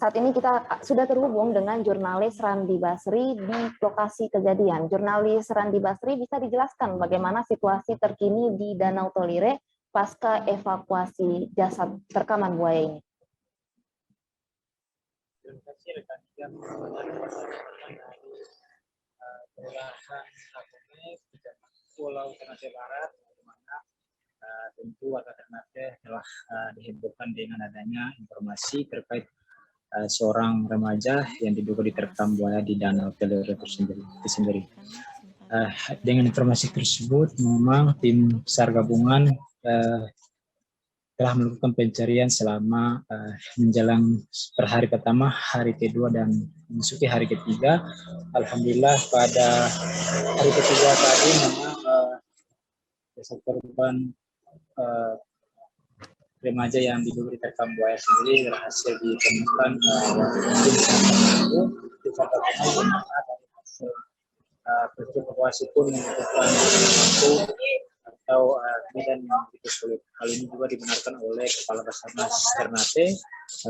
Saat ini kita sudah terhubung dengan jurnalis Randi Basri di lokasi kejadian. Jurnalis Randi Basri, bisa dijelaskan bagaimana situasi terkini di Danau Tolire pasca evakuasi jasad terkaman buaya ini? Terima kasih rekan yang Pulau Ternate Barat, di mana tentu warga Ternate telah dihebohkan dengan adanya informasi terkait seorang remaja yang diduga diterkam buaya di Danau Tolire itu sendiri. Dengan informasi tersebut, memang tim SAR gabungan telah melakukan pencarian selama menjelang per hari pertama, hari kedua, dan memasuki hari ketiga. Alhamdulillah pada hari ketiga tadi memang jasad korban remaja yang diduga diterkam buaya sendiri berhasil ditemukan proses evakuasi pun membutuhkan waktu atau medan yang begitu sulit. Hal ini juga dibenarkan oleh Kepala Basarnas Ternate,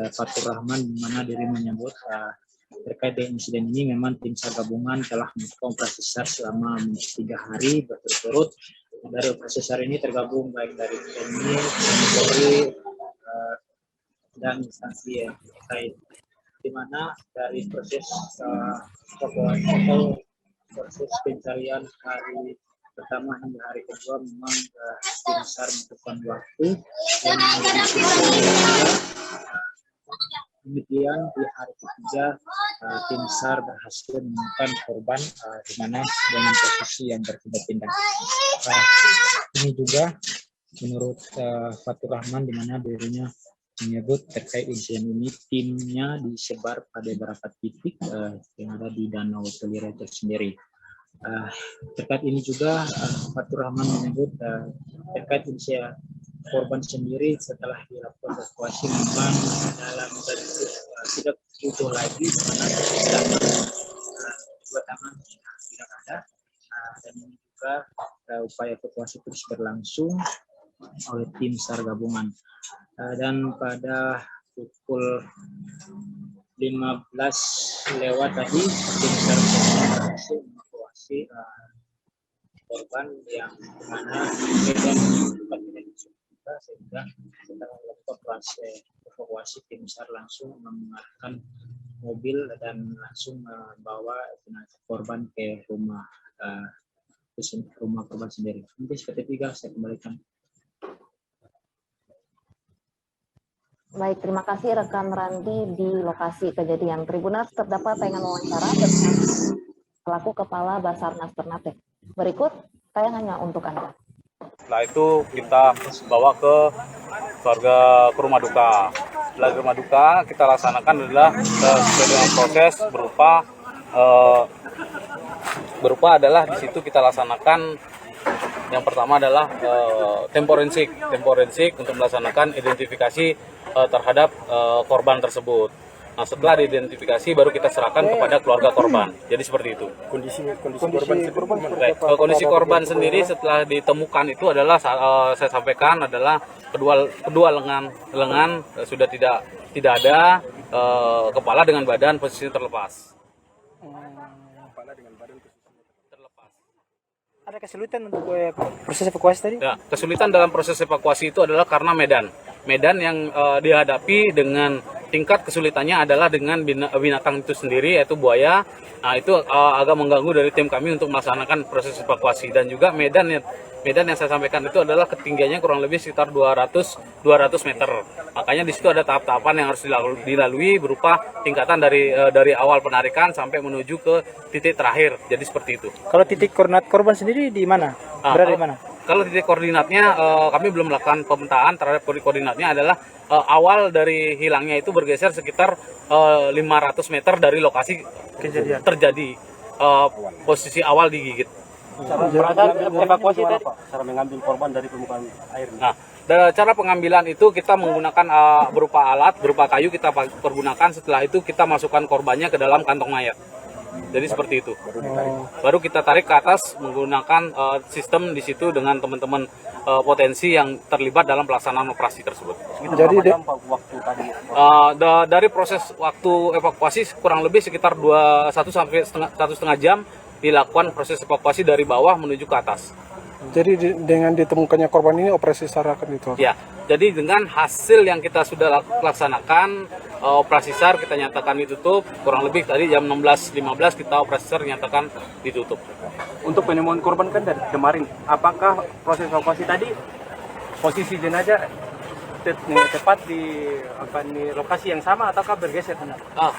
Fatur Rahman, di mana diri menyebut terkait dengan insiden ini memang tim SAR gabungan telah melakukan operasi SAR selama 3 hari berturut-turut. Dari operasi SAR ini tergabung baik dari TNI, Polri, dan instansi yang terkait, di mana dari proses proses pencarian hari pertama hingga hari kedua memang tim SAR membutuhkan waktu, dan kemudian di hari ketiga tim SAR berhasil menemukan korban di mana dengan posisi yang berpindah-pindah. Ini juga menurut Fatur Rahman, di mana dirinya menyebut terkait insiden ini timnya disebar pada beberapa titik yang ada di Danau Tolire itu sendiri. Terkait ini juga Fatur Rahman menyebut terkait insiden korban sendiri setelah dilakukan evakuasi memang dalam bentuk tidak utuh lagi, dua tangan tidak ada, dan ini juga upaya evakuasi terus berlangsung oleh tim SAR gabungan. Dan pada pukul 15 lewat tadi tim SAR berhasil mengevakuasi korban yang mana medan sehingga setelah melakukan proses evakuasi tim SAR langsung mengarahkan mobil dan langsung membawa jenazah korban ke rumah korban sendiri. Nanti seperti tiga saya kembalikan. Baik, terima kasih rekan Randi di lokasi kejadian. Tribuners, terdapat tayangan wawancara bersama selaku Kepala Basarnas Ternate. Berikut tayangannya untuk Anda. Setelah itu kita bawa ke keluarga ke rumah duka. Setelah ke rumah duka kita laksanakan adalah sesuai dengan proses berupa adalah di situ kita laksanakan yang pertama adalah temporensik untuk melaksanakan identifikasi terhadap korban tersebut. Nah, setelah diidentifikasi baru kita serahkan kepada keluarga korban. Jadi seperti itu. Kondisi korban sendiri setelah ditemukan itu adalah saya sampaikan adalah kedua lengan sudah tidak ada, kepala dengan badan posisi terlepas. Ada kesulitan untuk proses evakuasi tadi? Ya, kesulitan dalam proses evakuasi itu adalah karena medan yang dihadapi dengan tingkat kesulitannya adalah dengan binatang itu sendiri, yaitu buaya. Nah, itu agak mengganggu dari tim kami untuk melaksanakan proses evakuasi, dan juga medan yang saya sampaikan itu adalah ketinggiannya kurang lebih sekitar 200 meter. Makanya di situ ada tahap-tahapan yang harus dilalui berupa tingkatan dari awal penarikan sampai menuju ke titik terakhir. Jadi seperti itu. Kalau titik koordinat korban sendiri di mana? Berada di mana? Kalau titik koordinatnya kami belum melakukan pemetaan terhadap koordinatnya adalah awal dari hilangnya itu bergeser sekitar 500 meter dari lokasi kejadian terjadi posisi awal digigit. Cara evakuasi tadi? Cara mengambil korban dari permukaan air. Nah, cara pengambilan itu kita menggunakan berupa alat, berupa kayu kita pergunakan. Setelah itu kita masukkan korbannya ke dalam kantong mayat. Jadi seperti itu. Baru kita tarik ke atas menggunakan sistem di situ dengan teman-teman potensi yang terlibat dalam pelaksanaan operasi tersebut. Jadi waktu tadi. Dari proses waktu evakuasi kurang lebih sekitar 1 sampai 1,5 jam dilakukan proses evakuasi dari bawah menuju ke atas. Jadi dengan ditemukannya korban ini operasi SAR akan itu? Ya, jadi dengan hasil yang kita sudah laksanakan, operasi SAR kita nyatakan ditutup, kurang lebih tadi jam 16.15 kita operasi SAR nyatakan ditutup. Untuk penemuan korban kan dari kemarin, apakah proses evakuasi tadi posisi jenazah tepat di lokasi yang sama ataukah bergeser?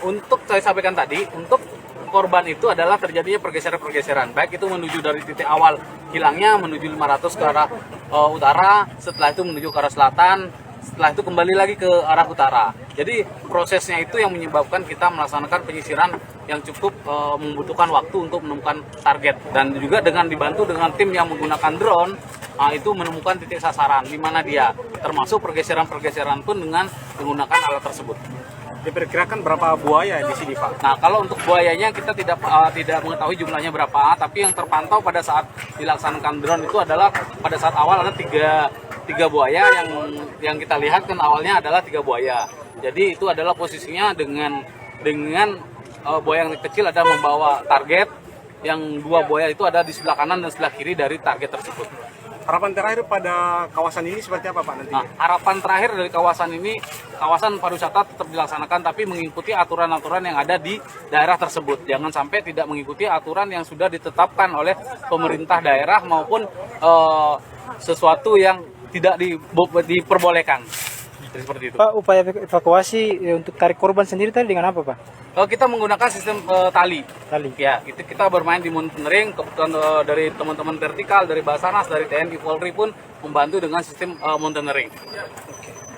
Untuk saya sampaikan tadi, untuk korban itu adalah terjadinya pergeseran-pergeseran, baik itu menuju dari titik awal hilangnya menuju 500 ke arah utara, setelah itu menuju ke arah selatan, setelah itu kembali lagi ke arah utara. Jadi prosesnya itu yang menyebabkan kita melaksanakan penyisiran yang cukup membutuhkan waktu untuk menemukan target, dan juga dengan dibantu dengan tim yang menggunakan drone itu menemukan titik sasaran di mana dia, termasuk pergeseran-pergeseran pun dengan menggunakan alat tersebut. Diperkirakan berapa buaya di sini, Pak? Nah, kalau untuk buayanya kita tidak mengetahui jumlahnya berapa, tapi yang terpantau pada saat dilaksanakan drone itu adalah pada saat awal ada tiga buaya yang kita lihat kan awalnya adalah 3 buaya. Jadi itu adalah posisinya dengan buaya yang kecil ada membawa target, yang 2 buaya itu ada di sebelah kanan dan sebelah kiri dari target tersebut. Harapan terakhir pada kawasan ini seperti apa, Pak, nanti? Nah, harapan terakhir dari kawasan ini, kawasan pariwisata tetap dilaksanakan tapi mengikuti aturan-aturan yang ada di daerah tersebut. Jangan sampai tidak mengikuti aturan yang sudah ditetapkan oleh pemerintah daerah maupun sesuatu yang tidak diperbolehkan. Jadi seperti itu. Pak, upaya evakuasi untuk tarik korban sendiri tadi dengan apa, Pak? Kita menggunakan sistem tali. Tali. Ya, itu kita bermain di mountaineering, kebetulan dari teman-teman vertikal, dari Basarnas, dari TNI Polri pun membantu dengan sistem mountaineering.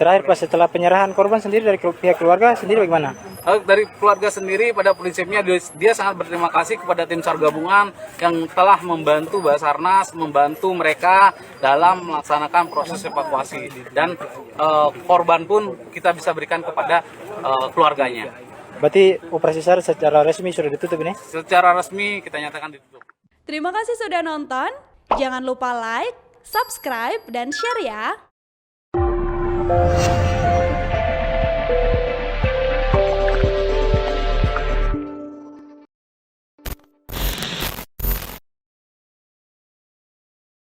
Terakhir, Pak, setelah penyerahan korban sendiri dari pihak keluarga sendiri bagaimana? Dari keluarga sendiri pada prinsipnya dia sangat berterima kasih kepada tim SAR gabungan yang telah membantu Basarnas, membantu mereka dalam melaksanakan proses evakuasi, dan korban pun kita bisa berikan kepada keluarganya. Berarti operasi SAR secara resmi sudah ditutup ini? Secara resmi kita nyatakan ditutup. Terima kasih sudah nonton. Jangan lupa like, subscribe, dan share ya.